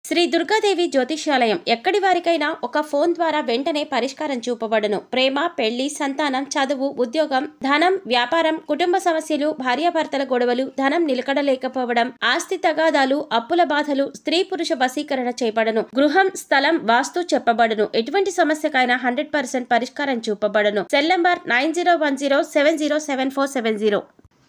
శ్రీ దుర్గాదేవి జ్యోతిష్యాలయం ఎక్కడి వారికైనా ఒక ఫోన్ ద్వారా వెంటనే పరిష్కారం చూపబడును. ప్రేమ, పెళ్లి, సంతానం, చదువు, ఉద్యోగం, ధనం, వ్యాపారం, కుటుంబ సమస్యలు, భార్యాభర్తల గొడవలు, ధనం నిలకడలేకపోవడం, ఆస్తి తగాదాలు, అప్పుల బాధలు, స్త్రీ పురుష వశీకరణ చేయబడను. గృహం, స్థలం, వాస్తు చెప్పబడును. ఎటువంటి సమస్యకైనా 100% పరిష్కారం చూపబడును. Cell number 9010707470.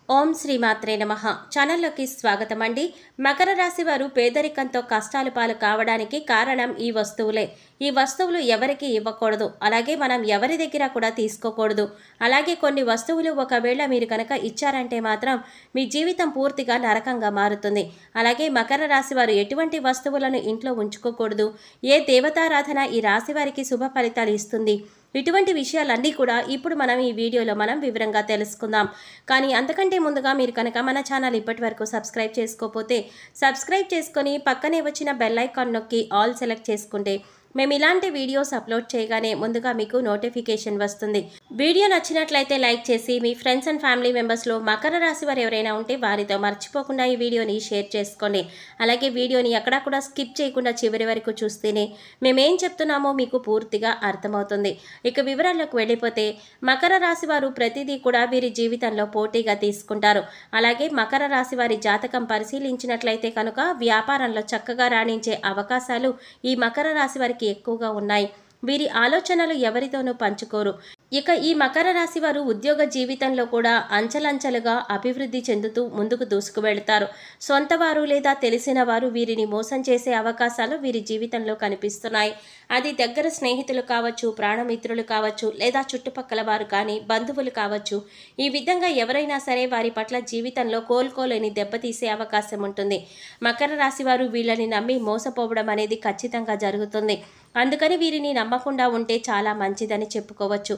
ఓం శ్రీమాత్రే నమః. ఛానల్లోకి స్వాగతం అండి. మకర రాశి వారు పేదరికంతో కష్టాలు పాలు కావడానికి కారణం ఈ వస్తువులే. ఈ వస్తువులు ఎవరికి ఇవ్వకూడదు, అలాగే మనం ఎవరి దగ్గర కూడా తీసుకోకూడదు. అలాగే కొన్ని వస్తువులు ఒకవేళ మీరు కనుక ఇచ్చారంటే మాత్రం మీ జీవితం పూర్తిగా నరకంగా మారుతుంది. అలాగే మకర రాశి వారు ఎటువంటి వస్తువులను ఇంట్లో ఉంచుకోకూడదు, ఏ దేవతారాధన ఈ రాశి వారికి శుభ ఫలితాలు ఇస్తుంది, ఇటువంటి విషయాలన్నీ కూడా ఇప్పుడు మనం ఈ వీడియోలో వివరంగా తెలుసుకుందాం. కానీ అంతకంటే ముందుగా మీరు కనుక మన ఛానల్ ఇప్పటి వరకు సబ్స్క్రైబ్ చేసుకోకపోతే సబ్స్క్రైబ్ చేసుకొని పక్కనే వచ్చిన బెల్ ఐకాన్ నొక్కి ఆల్ సెలెక్ట్ చేసుకుంటే మేము ఇలాంటి వీడియోస్ అప్లోడ్ చేయగానే ముందుగా మీకు నోటిఫికేషన్ వస్తుంది. వీడియో నచ్చినట్లయితే లైక్ చేసి మీ ఫ్రెండ్స్ అండ్ ఫ్యామిలీ మెంబర్స్లో మకర రాశి వారు ఎవరైనా ఉంటే వారితో మర్చిపోకుండా ఈ వీడియోని షేర్ చేసుకోండి. అలాగే వీడియోని ఎక్కడా కూడా స్కిప్ చేయకుండా చివరి వరకు చూస్తేనే మేమేం చెప్తున్నామో మీకు పూర్తిగా అర్థమవుతుంది. ఇక వివరాల్లోకి వెళ్ళిపోతే మకర రాశి వారు ప్రతిదీ కూడా వీరి జీవితంలో పోటీగా తీసుకుంటారు. అలాగే మకర రాశి వారి జాతకం పరిశీలించినట్లయితే కనుక వ్యాపారంలో చక్కగా రాణించే అవకాశాలు ఈ మకర రాశి వారికి ఎక్కువగా ఉన్నాయి. వీరి ఆలోచనలు ఎవరితోనూ పంచుకోరు. ఇక ఈ మకర రాశి వారు ఉద్యోగ జీవితంలో కూడా అంచెలంచెలుగా అభివృద్ధి చెందుతూ ముందుకు దూసుకు వెళతారు. సొంత వారు లేదా తెలిసిన వారు వీరిని మోసం చేసే అవకాశాలు వీరి జీవితంలో కనిపిస్తున్నాయి. అది దగ్గర స్నేహితులు కావచ్చు, ప్రాణమిత్రులు కావచ్చు, లేదా చుట్టుపక్కల వారు కానీ బంధువులు కావచ్చు. ఈ విధంగా ఎవరైనా సరే వారి పట్ల జీవితంలో కోలుకోలేని దెబ్బతీసే అవకాశం ఉంటుంది. మకర రాశి వారు వీళ్ళని నమ్మి మోసపోవడం అనేది ఖచ్చితంగా జరుగుతుంది. అందుకని వీరిని నమ్మకుండా ఉంటే చాలా మంచిదని చెప్పుకోవచ్చు.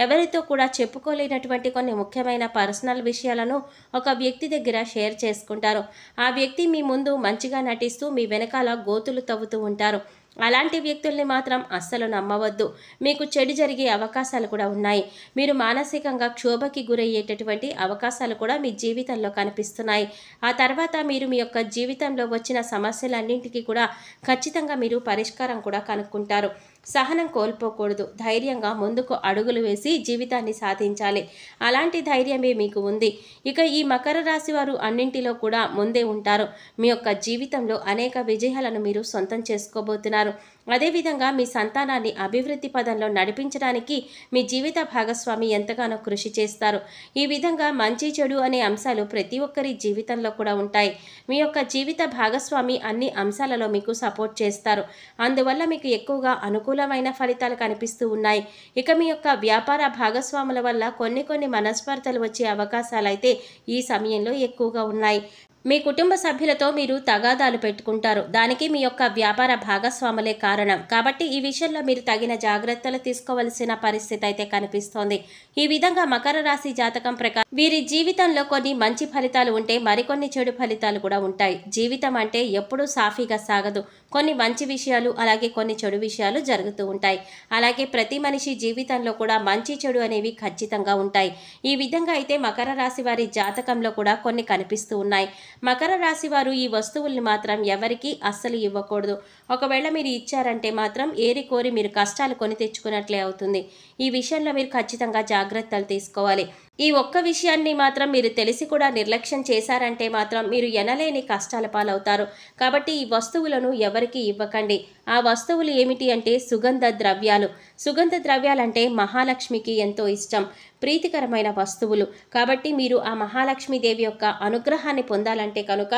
ఎవరితో కూడా చెప్పుకోలేనటువంటి కొన్ని ముఖ్యమైన పర్సనల్ విషయాలను ఒక వ్యక్తి దగ్గర షేర్ చేసుకుంటారు. ఆ వ్యక్తి మీ ముందు మంచిగా నటిస్తూ మీ వెనకాల గోతులు తవ్వుతూ ఉంటారు. అలాంటి వ్యక్తుల్ని మాత్రం అస్సలు నమ్మవద్దు. మీకు చెడు జరిగే అవకాశాలు కూడా ఉన్నాయి. మీరు మానసికంగా క్షోభకి గురయ్యేటటువంటి అవకాశాలు కూడా మీ జీవితంలో కనిపిస్తున్నాయి. ఆ తర్వాత మీరు మీ యొక్క జీవితంలో వచ్చిన సమస్యలన్నింటికీ కూడా ఖచ్చితంగా మీరు పరిష్కారం కూడా కనుక్కుంటారు. సహనం కోల్పోకూడదు. ధైర్యంగా ముందుకు అడుగులు వేసి జీవితాన్ని సాధించాలి. అలాంటి ధైర్యమే మీకు ఉంది. ఇక ఈ మకర రాశి వారు అన్నింటిలో కూడా ముందే ఉంటారు. మీ యొక్క జీవితంలో అనేక విజయాలను మీరు సొంతం చేసుకోబోతున్నారు. అదేవిధంగా మీ సంతానాన్ని అభివృద్ధి పదంలో నడిపించడానికి మీ జీవిత భాగస్వామి ఎంతగానో కృషి చేస్తారు. ఈ విధంగా మంచి చెడు అనే అంశాలు ప్రతి ఒక్కరి జీవితంలో కూడా ఉంటాయి. మీ యొక్క జీవిత భాగస్వామి అన్ని అంశాలలో మీకు సపోర్ట్ చేస్తారు. అందువల్ల మీకు ఎక్కువగా అనుకూలమైన ఫలితాలు కనిపిస్తూ ఉన్నాయి. ఇక మీ యొక్క వ్యాపార భాగస్వాముల వల్ల కొన్ని మనస్పర్ధలు వచ్చే అవకాశాలు అయితే ఈ సమయంలో ఎక్కువగా ఉన్నాయి. మీ కుటుంబ సభ్యులతో మీరు తగాదాలు పెట్టుకుంటారు. దానికి మీ యొక్క వ్యాపార భాగస్వాములే కారణం. కాబట్టి ఈ విషయంలో మీరు తగిన జాగ్రత్తలు తీసుకోవలసిన పరిస్థితి అయితే కనిపిస్తోంది. ఈ విధంగా మకర రాశి జాతకం ప్రకారం వీరి జీవితంలో కొన్ని మంచి ఫలితాలు ఉంటే మరికొన్ని చెడు ఫలితాలు కూడా ఉంటాయి. జీవితం అంటే ఎప్పుడూ సాఫీగా సాగదు. కొన్ని మంచి విషయాలు అలాగే కొన్ని చెడు విషయాలు జరుగుతూ ఉంటాయి. అలాగే ప్రతి మనిషి జీవితంలో కూడా మంచి చెడు అనేవి ఖచ్చితంగా ఉంటాయి. ఈ విధంగా అయితే మకర రాశి వారి జాతకంలో కూడా కొన్ని కనిపిస్తూ ఉన్నాయి. మకర రాశి వారు ఈ వస్తువుల్ని మాత్రం ఎవరికీ అస్సలు ఇవ్వకూడదు. ఒకవేళ మీరు ఇచ్చారంటే మాత్రం ఏరి కోరి మీరు కష్టాలు కొని తెచ్చుకున్నట్లే అవుతుంది. ఈ విషయంలో మీరు ఖచ్చితంగా జాగ్రత్తలు తీసుకోవాలి. ఈ ఒక్క విషయాన్ని మాత్రం మీరు తెలిసి కూడా నిర్లక్ష్యం చేశారంటే మాత్రం మీరు ఎనలేని కష్టాల పాలవుతారు. కాబట్టి ఈ వస్తువులను ఎవరికి ఇవ్వకండి. ఆ వస్తువులు ఏమిటి అంటే సుగంధ ద్రవ్యాలు. సుగంధ ద్రవ్యాలంటే మహాలక్ష్మికి ఎంతో ఇష్టం, ప్రీతికరమైన వస్తువులు. కాబట్టి మీరు ఆ మహాలక్ష్మీదేవి యొక్క అనుగ్రహాన్ని పొందాలంటే కనుక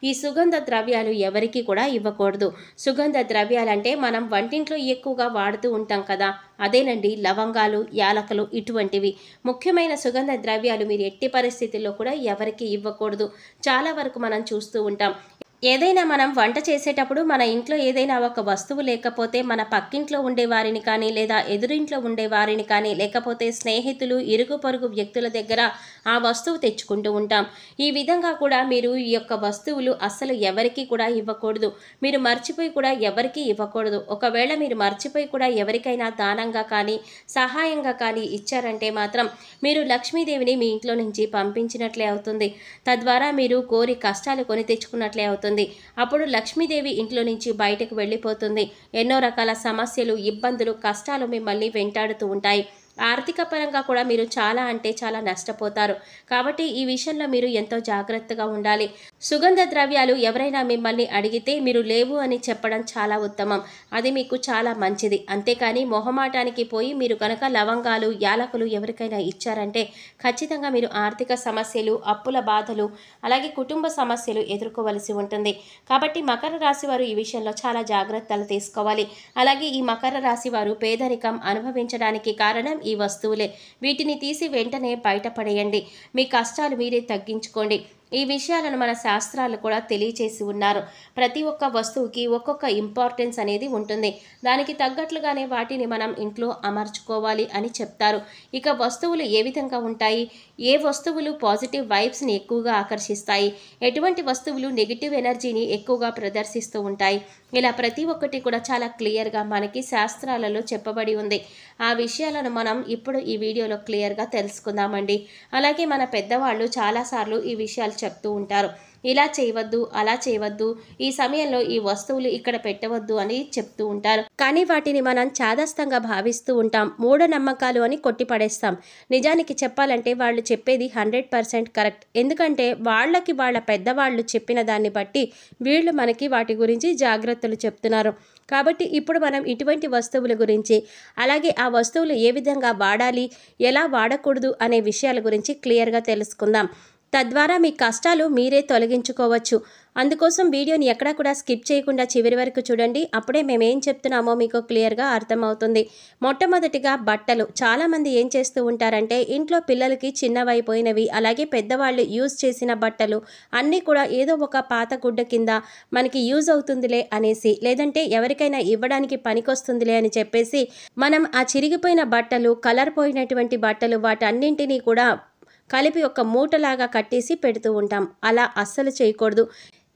ఈ సుగంధ ద్రవ్యాలు ఎవరికి కూడా ఇవ్వకూడదు. సుగంధ ద్రవ్యాలంటే మనం వంటింట్లో ఎక్కువగా వాడుతూ ఉంటాం కదా, అదేనండి లవంగాలు, యాలకులు, ఇటువంటివి ముఖ్యమైన సుగంధ ద్రవ్యాలు మీరు ఎట్టి పరిస్థితుల్లో కూడా ఎవరికి ఇవ్వకూడదు. చాలా వరకు మనం చూస్తూ ఉంటాం. ఏదైనా మనం వంట చేసేటప్పుడు మన ఇంట్లో ఏదైనా ఒక వస్తువు లేకపోతే మన పక్కింట్లో ఉండే వారిని కానీ లేదా ఎదురింట్లో ఉండే వారిని కానీ లేకపోతే స్నేహితులు, ఇరుగు పొరుగు వ్యక్తుల దగ్గర ఆ వస్తువు తెచ్చుకుంటూ ఉంటాం. ఈ విధంగా కూడా మీరు ఈ యొక్క వస్తువులు అస్సలు ఎవరికీ కూడా ఇవ్వకూడదు. మీరు మర్చిపోయి కూడా ఎవరికీ ఇవ్వకూడదు. ఒకవేళ మీరు మర్చిపోయి కూడా ఎవరికైనా దానంగా కానీ సహాయంగా కానీ ఇచ్చారంటే మాత్రం మీరు లక్ష్మీదేవిని మీ ఇంట్లో నుంచి పంపించినట్లే అవుతుంది. తద్వారా మీరు కోరి కష్టాలు కొని తెచ్చుకున్నట్లే అవుతుంది. అయిపోతుంది. అప్పుడు లక్ష్మీదేవి ఇంట్లో నుంచి బయటకు వెళ్ళిపోతుంది. ఎన్నో రకాల సమస్యలు, ఇబ్బందులు, కష్టాలు మిమ్మల్ని వెంటాడుతూ ఉంటాయి. ఆర్థిక పరంగా కూడా మీరు చాలా అంటే చాలా నష్టపోతారు. కాబట్టి ఈ విషయంలో మీరు ఎంతో జాగ్రత్తగా ఉండాలి. సుగంధ ద్రవ్యాలు ఎవరైనా మిమ్మల్ని అడిగితే మీరు లేవు అని చెప్పడం చాలా ఉత్తమం. అది మీకు చాలా మంచిది. అంతేకాని మొహమాటానికి పోయి మీరు కనుక లవంగాలు, యాలకులు ఎవరికైనా ఇచ్చారంటే ఖచ్చితంగా మీరు ఆర్థిక సమస్యలు, అప్పుల బాధలు, అలాగే కుటుంబ సమస్యలు ఎదుర్కోవలసి ఉంటుంది. కాబట్టి మకర రాశి వారు ఈ విషయంలో చాలా జాగ్రత్తలు తీసుకోవాలి. అలాగే ఈ మకర రాశి వారు పేదరికం అనుభవించడానికి కారణం ఈ వస్తువులే. వీటిని తీసి వెంటనే బయటపడేయండి. మీ కష్టాలు మీరే తగ్గించుకోండి. ఈ విషయాలను మన శాస్త్రాలు కూడా తెలియచేసి ఉన్నారు. ప్రతి ఒక్క వస్తువుకి ఒక్కొక్క ఇంపార్టెన్స్ అనేది ఉంటుంది. దానికి తగ్గట్లుగానే వాటిని మనం ఇంట్లో అమర్చుకోవాలి అని చెప్తారు. ఇక వస్తువులు ఏ విధంగా ఉంటాయి, ఏ వస్తువులు పాజిటివ్ వైబ్స్ని ఎక్కువగా ఆకర్షిస్తాయి, ఎటువంటి వస్తువులు నెగిటివ్ ఎనర్జీని ఎక్కువగా ప్రదర్శిస్తూ ఉంటాయి, ఇలా ప్రతి ఒక్కటి కూడా చాలా క్లియర్గా మనకి శాస్త్రాలలో చెప్పబడి ఉంది. ఆ విషయాలను మనం ఇప్పుడు ఈ వీడియోలో క్లియర్గా తెలుసుకుందామండి. అలాగే మన పెద్దవాళ్ళు చాలాసార్లు ఈ విషయాలు చెప్తూ ఉంటారు. ఇలా చేయవద్దు, అలా చేయవద్దు, ఈ సమయంలో ఈ వస్తువులు ఇక్కడ పెట్టవద్దు అని చెప్తూ ఉంటారు. కానీ వాటిని మనం చాదస్తంగా భావిస్తూ ఉంటాం. మూఢనమ్మకాలు అని కొట్టిపడేస్తాం. నిజానికి చెప్పాలంటే వాళ్ళు చెప్పేది 100% కరెక్ట్. ఎందుకంటే వాళ్ళ పెద్దవాళ్ళు చెప్పిన దాన్ని బట్టి వీళ్ళు మనకి వాటి గురించి జాగ్రత్తలు చెప్తున్నారు. కాబట్టి ఇప్పుడు మనం ఇటువంటి వస్తువుల గురించి, అలాగే ఆ వస్తువులు ఏ విధంగా వాడాలి, ఎలా వాడకూడదు అనే విషయాల గురించి క్లియర్గా తెలుసుకుందాం. తద్వారా మీ కష్టాలు మీరే తొలగించుకోవచ్చు. అందుకోసం వీడియోని ఎక్కడా కూడా స్కిప్ చేయకుండా చివరి వరకు చూడండి. అప్పుడే మేమేం చెప్తున్నామో మీకు క్లియర్గా అర్థమవుతుంది. మొట్టమొదటిగా బట్టలు. చాలామంది ఏం చేస్తూ ఉంటారంటే ఇంట్లో పిల్లలకి చిన్నవైపోయినవి, అలాగే పెద్దవాళ్ళు యూజ్ చేసిన బట్టలు అన్నీ కూడా ఏదో ఒక పాత గుడ్డ కింద మనకి యూజ్ అవుతుందిలే అనేసి, లేదంటే ఎవరికైనా ఇవ్వడానికి పనికొస్తుందిలే అని చెప్పేసి మనం ఆ చిరిగిపోయిన బట్టలు, కలర్ పోయినటువంటి బట్టలు వాటన్నింటినీ కూడా కలిపి ఒక మూటలాగా కట్టేసి పెడుతూ ఉంటాం. అలా అస్సలు చేయకూడదు.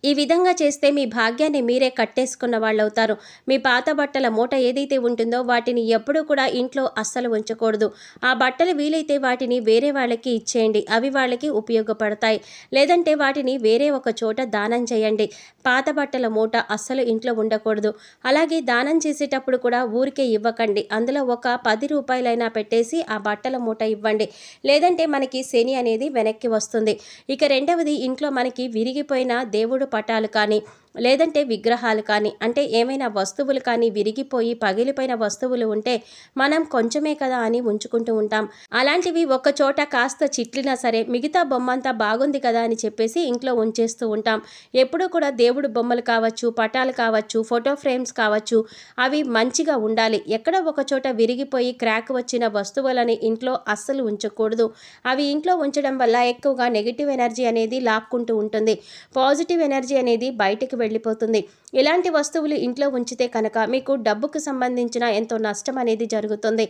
ఈ విధంగా చేస్తే మీ భాగ్యాన్ని మీరే కట్టేసుకున్న వాళ్ళు అవుతారు. మీ పాత బట్టల మూట ఏదైతే ఉంటుందో వాటిని ఎప్పుడూ కూడా ఇంట్లో అస్సలు ఉంచకూడదు. ఆ బట్టలు వీలైతే వాటిని వేరే వాళ్ళకి ఇచ్చేయండి. అవి వాళ్ళకి ఉపయోగపడతాయి. లేదంటే వాటిని వేరే ఒక చోట దానం చేయండి. పాత బట్టల మూట అస్సలు ఇంట్లో ఉండకూడదు. అలాగే దానం చేసేటప్పుడు కూడా ఊరికే ఇవ్వకండి. అందులో ఒక 10 రూపాయలైనా పెట్టేసి ఆ బట్టల మూట ఇవ్వండి. లేదంటే మనకి శని అనేది వెనక్కి వస్తుంది. ఇక రెండవది, ఇంట్లో మనకి విరిగిపోయిన దేవుడు పటాలు కానీ, లేదంటే విగ్రహాలు కానీ, అంటే ఏమైనా వస్తువులు కానీ విరిగిపోయి పగిలిపోయిన వస్తువులు ఉంటే మనం కొంచెమే కదా అని ఉంచుకుంటూ ఉంటాం. అలాంటివి ఒక చోట కాస్త చిట్లినా సరే మిగతా బొమ్మంతా బాగుంది కదా అని చెప్పేసి ఇంట్లో ఉంచేస్తూ ఉంటాం. ఎప్పుడూ కూడా దేవుడు బొమ్మలు కావచ్చు, పటాలు కావచ్చు, ఫోటో ఫ్రేమ్స్ కావచ్చు, అవి మంచిగా ఉండాలి. ఎక్కడ ఒక చోట విరిగిపోయి క్రాక్ వచ్చిన వస్తువులని ఇంట్లో అస్సలు ఉంచకూడదు. అవి ఇంట్లో ఉంచడం వల్ల ఎక్కువగా నెగిటివ్ ఎనర్జీ అనేది లాక్కుంటూ ఉంటుంది. పాజిటివ్ ఎనర్జీ అనేది బయటకు వెళ్ళిపోతుంది. ఇలాంటి వస్తువులు ఇంట్లో ఉంచితే కనుక మీకు డబ్బుకు సంబంధించిన ఎంతో నష్టం అనేది జరుగుతుంది.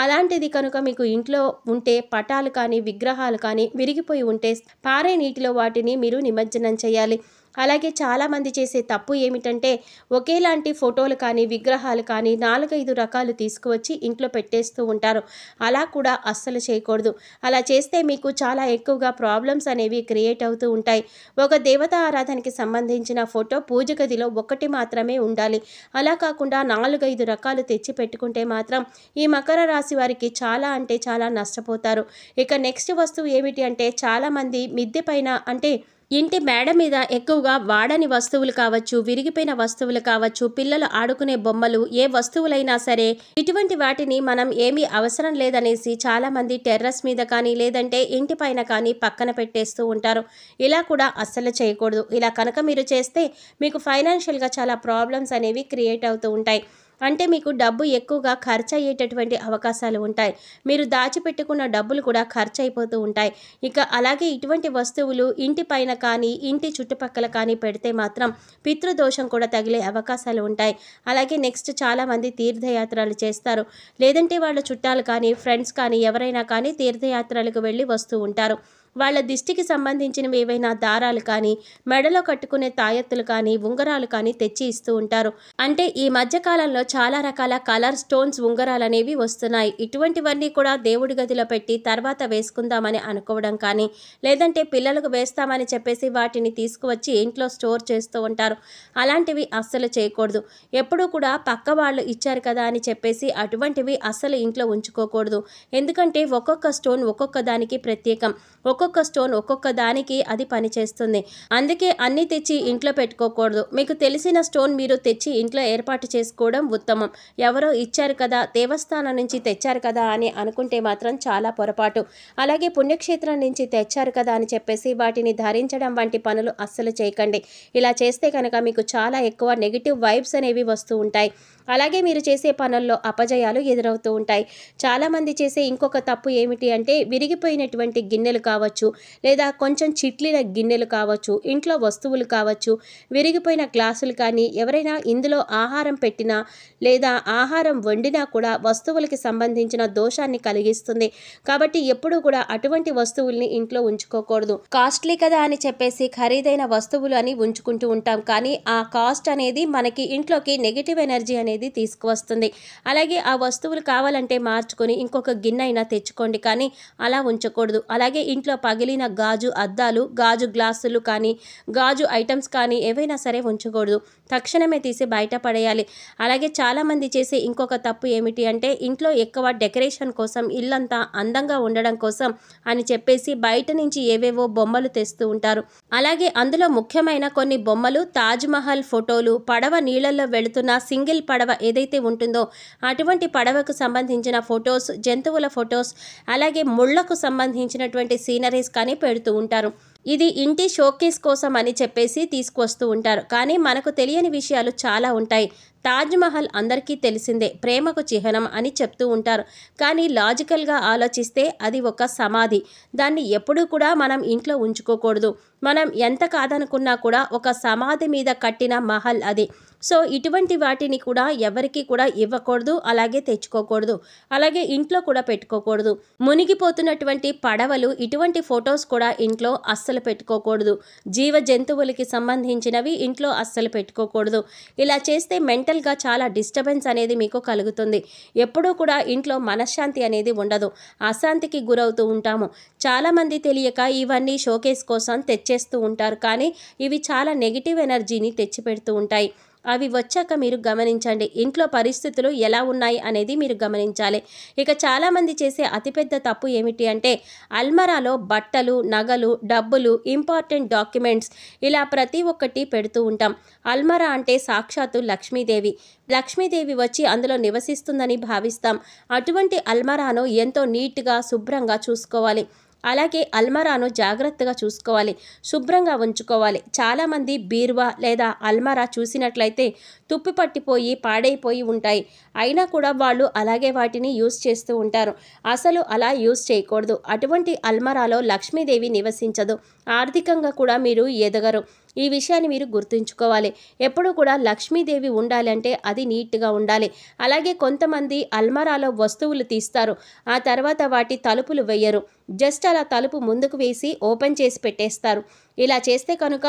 అలాంటిది కనుక మీకు ఇంట్లో ఉంటే పటాలు కానీ, విగ్రహాలు కానీ విరిగిపోయి ఉంటే పారే నీటిలో వాటిని మీరు నిమజ్జనం చేయాలి. అలాగే చాలామంది చేసే తప్పు ఏమిటంటే ఒకేలాంటి ఫోటోలు కానీ, విగ్రహాలు కానీ 4-5 రకాలు తీసుకువచ్చి ఇంట్లో పెట్టేస్తూ ఉంటారు. అలా కూడా అస్సలు చేయకూడదు. అలా చేస్తే మీకు చాలా ఎక్కువగా ప్రాబ్లమ్స్ అనేవి క్రియేట్ అవుతూ ఉంటాయి. ఒక దేవతా ఆరాధనకి సంబంధించిన ఫోటో పూజ గదిలో ఒకటి మాత్రమే ఉండాలి. అలా కాకుండా 4-5 రకాలు తెచ్చి పెట్టుకుంటే మాత్రం ఈ మకర రాశి వారికి చాలా అంటే చాలా నష్టపోతారు. ఇక నెక్స్ట్ వస్తువు ఏమిటి అంటే చాలామంది మిద్దె పైన, అంటే ఇంటి మేడ మీద ఎక్కువగా వాడని వస్తువులు కావచ్చు, విరిగిపోయిన వస్తువులు కావచ్చు, పిల్లలు ఆడుకునే బొమ్మలు, ఏ వస్తువులైనా సరే ఇటువంటి వాటిని మనం ఏమీ అవసరం లేదనేసి చాలామంది టెర్రస్ మీద కానీ, లేదంటే ఇంటి పైన కానీ పక్కన పెట్టేస్తూ ఉంటారు. ఇలా కూడా అస్సలు చేయకూడదు. ఇలా కనుక మీరు చేస్తే మీకు ఫైనాన్షియల్గా చాలా ప్రాబ్లమ్స్ అనేవి క్రియేట్ అవుతూ ఉంటాయి. అంటే మీకు డబ్బు ఎక్కువగా ఖర్చు అయ్యేటటువంటి అవకాశాలు ఉంటాయి. మీరు దాచిపెట్టుకున్న డబ్బులు కూడా ఖర్చు అయిపోతూ ఉంటాయి. ఇక అలాగే ఇటువంటి వస్తువులు ఇంటి పైన కానీ, ఇంటి చుట్టుపక్కల కానీ పెడితే మాత్రం పితృదోషం కూడా తగిలే అవకాశాలు ఉంటాయి. అలాగే నెక్స్ట్ చాలామంది తీర్థయాత్రలు చేస్తారు. లేదంటే వాళ్ళ చుట్టాలు కానీ, ఫ్రెండ్స్ కానీ ఎవరైనా కానీ తీర్థయాత్రలకు వెళ్ళి వస్తూ ఉంటారు. వాళ్ళ దిష్టికి సంబంధించినవి ఏవైనా దారాలు కానీ, మెడలో కట్టుకునే తాయెత్తులు కానీ, ఉంగరాలు కానీ తెచ్చి ఇస్తూ ఉంటారు. అంటే ఈ మధ్య కాలంలో చాలా రకాల కలర్ స్టోన్స్ ఉంగరాలు అనేవి వస్తున్నాయి. ఇటువంటివన్నీ కూడా దేవుడి గదిలో పెట్టి తర్వాత వేసుకుందామని అనుకోవడం కానీ, లేదంటే పిల్లలకు వేస్తామని చెప్పేసి వాటిని తీసుకువచ్చి ఇంట్లో స్టోర్ చేస్తూ ఉంటారు. అలాంటివి అస్సలు చేయకూడదు. ఎప్పుడూ కూడా పక్క వాళ్ళు ఇచ్చారు కదా అని చెప్పేసి అటువంటివి అస్సలు ఇంట్లో ఉంచుకోకూడదు. ఎందుకంటే ఒక్కొక్క స్టోన్ ఒక్కొక్క దానికి ప్రత్యేకం. ఒక్కొక్క స్టోన్ ఒక్కొక్క దానికి అది పనిచేస్తుంది. అందుకే అన్నీ తెచ్చి ఇంట్లో పెట్టుకోకూడదు. మీకు తెలిసిన స్టోన్ మీరు తెచ్చి ఇంట్లో ఏర్పాటు చేసుకోవడం ఉత్తమం. ఎవరో ఇచ్చారు కదా, దేవస్థానం నుంచి తెచ్చారు కదా అని అనుకుంటే మాత్రం చాలా పొరపాటు. అలాగే పుణ్యక్షేత్రం నుంచి తెచ్చారు కదా అని చెప్పేసి వాటిని ధరించడం వంటి పనులు అస్సలు చేయకండి. ఇలా చేస్తే కనుక మీకు చాలా ఎక్కువ నెగిటివ్ వైబ్స్ అనేవి వస్తూ ఉంటాయి. అలాగే మీరు చేసే పనుల్లో అపజయాలు ఎదురవుతూ ఉంటాయి. చాలామంది చేసే ఇంకొక తప్పు ఏమిటి అంటే విరిగిపోయినటువంటి గిన్నెలు కావచ్చు, లేదా కొంచెం చిట్లిన గిన్నెలు కావచ్చు, ఇంట్లో వస్తువులు కావచ్చు, విరిగిపోయిన గ్లాసులు కానీ, ఎవరైనా ఇందులో ఆహారం పెట్టినా లేదా ఆహారం వండినా కూడా వస్తువులకి సంబంధించిన దోషాన్ని కలిగిస్తుంది. కాబట్టి ఎప్పుడూ కూడా అటువంటి వస్తువుల్ని ఇంట్లో ఉంచుకోకూడదు. కాస్ట్లీ కదా అని చెప్పేసి ఖరీదైన వస్తువులు అని ఉంచుకుంటూ ఉంటాం. కానీ ఆ కాస్ట్ అనేది మనకి ఇంట్లోకి నెగిటివ్ ఎనర్జీ అనేది తీసుకువస్తుంది. అలాగే ఆ వస్తువులు కావాలంటే మార్చుకొని ఇంకొక గిన్నె అయినా తెచ్చుకోండి, కానీ అలా ఉంచకూడదు. అలాగే ఇంట్లో పగిలిన గాజు అద్దాలు, గాజు గ్లాసులు కానీ, గాజు ఐటమ్స్ కానీ ఏవైనా సరే ఉంచకూడదు. తక్షణమే తీసి బయట పడేయాలి. అలాగే చాలామంది చేసే ఇంకొక తప్పు ఏమిటి అంటే ఇంట్లో ఎక్కువ డెకరేషన్ కోసం, ఇల్లంతా అందంగా ఉండడం కోసం అని చెప్పేసి బయట నుంచి ఏవేవో బొమ్మలు తెస్తూ ఉంటారు. అలాగే అందులో ముఖ్యమైన కొన్ని బొమ్మలు తాజ్‌మహల్ ఫోటోలు, పడవ నీళ్ళల్లో వెళుతున్న సింగిల్ పడవ ఏదైతే ఉంటుందో అటువంటి పడవకు సంబంధించిన ఫొటోస్, జంతువుల ఫొటోస్, అలాగే ముళ్లకు సంబంధించినటువంటి సీనరీస్ కానీ పెడుతూ ఉంటారు. ఇది ఇంటి షోకేస్ కోసం అని చెప్పేసి తీసుకొస్తూ ఉంటారు. కానీ మనకు తెలియని విషయాలు చాలా ఉంటాయి. తాజ్‌మహల్ అందరికీ తెలిసిందే, ప్రేమకు చిహ్నం అని చెప్తూ ఉంటారు. కానీ లాజికల్గా ఆలోచిస్తే అది ఒక సమాధి. దాన్ని ఎప్పుడూ కూడా మనం ఇంట్లో ఉంచుకోకూడదు. మనం ఎంత కాదనుకున్నా కూడా ఒక సమాధి మీద కట్టిన మహల్ అది. సో ఇటువంటి వాటిని కూడా ఎవరికి కూడా ఇవ్వకూడదు, అలాగే తెచ్చుకోకూడదు, అలాగే ఇంట్లో కూడా పెట్టుకోకూడదు. మునిగిపోతున్నటువంటి పడవలు, ఇటువంటి ఫొటోస్ కూడా ఇంట్లో అస్సలు పెట్టుకోకూడదు. జీవ జంతువులకి సంబంధించినవి ఇంట్లో అస్సలు పెట్టుకోకూడదు. ఇలా చేస్తే మెంటల్గా చాలా డిస్టర్బెన్స్ అనేది మీకు కలుగుతుంది. ఎప్పుడూ కూడా ఇంట్లో మనశ్శాంతి అనేది ఉండదు. అశాంతికి గురవుతూ ఉంటాము. చాలామంది తెలియక ఇవన్నీ షోకేస్ కోసం తెచ్చేస్తూ ఉంటారు. కానీ ఇవి చాలా నెగిటివ్ ఎనర్జీని తెచ్చిపెడుతూ ఉంటాయి. అవి వచ్చాక మీరు గమనించండి. ఇంట్లో పరిస్థితులు ఎలా ఉన్నాయి అనేది మీరు గమనించాలి. ఇక చాలామంది చేసే అతిపెద్ద తప్పు ఏమిటి అంటే అల్మరాలో బట్టలు, నగలు, డబ్బులు, ఇంపార్టెంట్ డాక్యుమెంట్స్ ఇలా ప్రతి ఒక్కటి పెడుతూ ఉంటాం. అల్మరా అంటే సాక్షాత్తు లక్ష్మీదేవి. లక్ష్మీదేవి వచ్చి అందులో నివసిస్తుందని భావిస్తాం. అటువంటి అల్మరాను ఎంతో నీట్గా, శుభ్రంగా చూసుకోవాలి. అలాగే అల్మరాను జాగ్రత్తగా చూసుకోవాలి, శుభ్రంగా ఉంచుకోవాలి. చాలామంది బీరువా లేదా అల్మరా చూసినట్లయితే తుప్పు పట్టిపోయి పాడైపోయి ఉంటాయి. అయినా కూడా వాళ్ళు అలాగే వాటిని యూజ్ చేస్తూ ఉంటారు. అసలు అలా యూజ్ చేయకూడదు. అటువంటి అల్మరాలో లక్ష్మీదేవి నివసించదు. ఆర్థికంగా కూడా మీరు ఎదగరు. ఈ విషయాన్ని మీరు గుర్తుంచుకోవాలి. ఎప్పుడు కూడా లక్ష్మీదేవి ఉండాలంటే అది నీట్గా ఉండాలి. అలాగే కొంతమంది అల్మరాలో వస్తువులు తీస్తారు, ఆ తర్వాత వాటి తలుపులు వేయరు. జస్ట్ అలా తలుపు ముందుకు వేసి ఓపెన్ చేసి పెట్టేస్తారు. ఇలా చేస్తే కనుక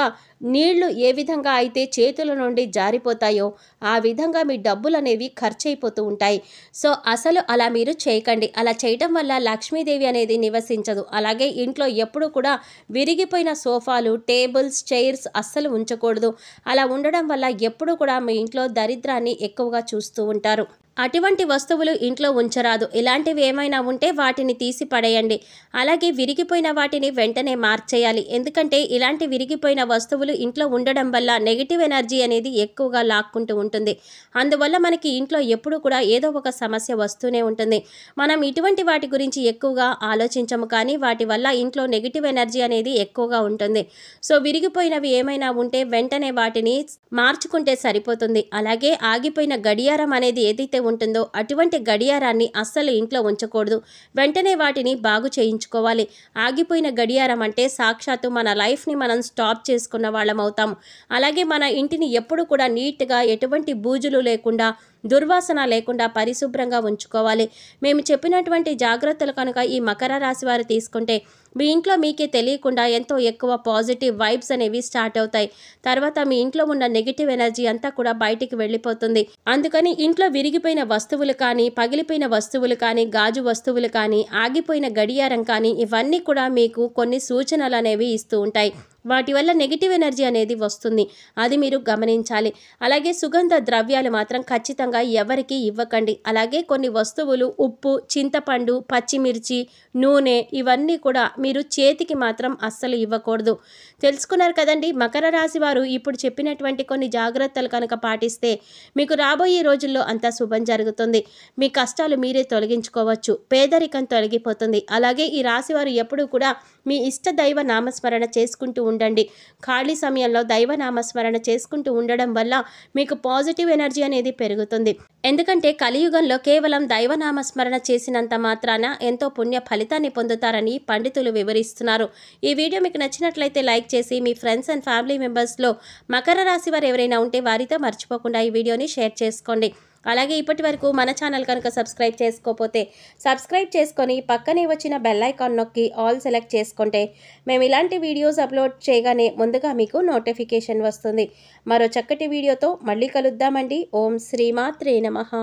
నీళ్లు ఏ విధంగా అయితే చేతుల నుండి జారిపోతాయో ఆ విధంగా మీ డబ్బులు అనేవి ఖర్చు అయిపోతూ ఉంటాయి. సో అసలు అలా మీరు చేయకండి. అలా చేయటం వల్ల లక్ష్మీదేవి అనేది నివసించదు. అలాగే ఇంట్లో ఎప్పుడు కూడా విరిగిపోయిన సోఫాలు, టేబుల్స్, చైర్స్ అస్సలు ఉంచకూడదు. అలా ఉండడం వల్ల ఎప్పుడు కూడా మీ ఇంట్లో దరిద్రాన్ని ఎక్కువగా చూస్తూ ఉంటారు. అటువంటి వస్తువులు ఇంట్లో ఉంచరాదు. ఇలాంటివి ఏమైనా ఉంటే వాటిని తీసి పడేయండి. అలాగే విరిగిపోయిన వాటిని వెంటనే మార్చేయాలి. ఎందుకంటే ఇలాంటి విరిగిపోయిన వస్తువులు ఇంట్లో ఉండడం వల్ల నెగిటివ్ ఎనర్జీ అనేది ఎక్కువగా లాక్కుంటూ ఉంటుంది. అందువల్ల మనకి ఇంట్లో ఎప్పుడు కూడా ఏదో ఒక సమస్య వస్తూనే ఉంటుంది. మనం ఇటువంటి వాటి గురించి ఎక్కువగా ఆలోచించము, కానీ వాటి వల్ల ఇంట్లో నెగిటివ్ ఎనర్జీ అనేది ఎక్కువగా ఉంటుంది. సో విరిగిపోయినవి ఏమైనా ఉంటే వెంటనే వాటిని మార్చుకుంటే సరిపోతుంది. అలాగే ఆగిపోయిన గడియారం అనేది ఏదైతే ఉంటుందో అటువంటి గడియారాన్ని అస్సలు ఇంట్లో ఉంచకూడదు. వెంటనే వాటిని బాగు చేయించుకోవాలి. ఆగిపోయిన గడియారం అంటే సాక్షాత్తు మన లైఫ్ని మనం స్టాప్ చేసుకున్న వాళ్ళం అవుతాము. అలాగే మన ఇంటిని ఎప్పుడు కూడా నీట్గా, ఎటువంటి బూజులు లేకుండా దుర్వాసన లేకుండా పరిశుభ్రంగా ఉంచుకోవాలి. మేము చెప్పినటువంటి జాగ్రత్తలు కనుక ఈ మకర రాశి వారు తీసుకుంటే మీ ఇంట్లో మీకే తెలియకుండా ఎంతో ఎక్కువ పాజిటివ్ వైబ్స్ అనేవి స్టార్ట్ అవుతాయి. తర్వాత మీ ఇంట్లో ఉన్న నెగిటివ్ ఎనర్జీ అంతా కూడా బయటికి వెళ్ళిపోతుంది. అందుకని ఇంట్లో విరిగిపోయిన వస్తువులు కానీ, పగిలిపోయిన వస్తువులు కానీ, గాజు వస్తువులు కానీ, ఆగిపోయిన గడియారం కానీ ఇవన్నీ కూడా మీకు కొన్ని సూచనలు అనేవి ఇస్తూ ఉంటాయి. వాటి వల్ల నెగిటివ్ ఎనర్జీ అనేది వస్తుంది. అది మీరు గమనించాలి. అలాగే సుగంధ ద్రవ్యాలు మాత్రం ఖచ్చితంగా ఎవరికి ఇవ్వకండి. అలాగే కొన్ని వస్తువులు ఉప్పు, చింతపండు, పచ్చిమిర్చి, నూనె ఇవన్నీ కూడా మీరు చేతికి మాత్రం అస్సలు ఇవ్వకూడదు. తెలుసుకున్నారు కదండి. మకర రాశి వారు ఇప్పుడు చెప్పినటువంటి కొన్ని జాగ్రత్తలు కనుక పాటిస్తే మీకు రాబోయే రోజుల్లో అంతా శుభం జరుగుతుంది. మీ కష్టాలు మీరే తొలగించుకోవచ్చు. పేదరికం తొలగిపోతుంది. అలాగే ఈ రాశి వారు ఎప్పుడూ కూడా మీ ఇష్ట దైవ నామస్మరణ చేసుకుంటూ ఉండండి. ఖాళీ సమయంలో దైవ నామస్మరణ చేసుకుంటూ ఉండడం వల్ల మీకు పాజిటివ్ ఎనర్జీ అనేది పెరుగుతుంది. ఎందుకంటే కలియుగంలో కేవలం దైవ నామస్మరణ చేసినంత మాత్రాన ఎంతో పుణ్య ఫలితాన్ని పొందుతారని పండితులు వివరిస్తున్నారు. ఈ వీడియో మీకు నచ్చినట్లయితే లైక్ చేసి మీ ఫ్రెండ్స్ అండ్ ఫ్యామిలీ మెంబర్స్లో మకర రాశి వారు ఎవరైనా ఉంటే వారితో మర్చిపోకుండా ఈ వీడియోని షేర్ చేసుకోండి. అలాగే ఇప్పటి వరకు మన ఛానల్ కనుక సబ్స్క్రైబ్ చేసుకోకపోతే సబ్స్క్రైబ్ చేసుకొని పక్కనే వచ్చిన బెల్ ఐకాన్ నొక్కి ఆల్ సెలెక్ట్ చేసుకుంటే మేము ఇలాంటి వీడియోస్ అప్లోడ్ చేయగానే ముందుగా మీకు నోటిఫికేషన్ వస్తుంది. మరో చక్కటి వీడియోతో మళ్ళీ కలుద్దామండి. ఓం శ్రీమాత్రే నమః.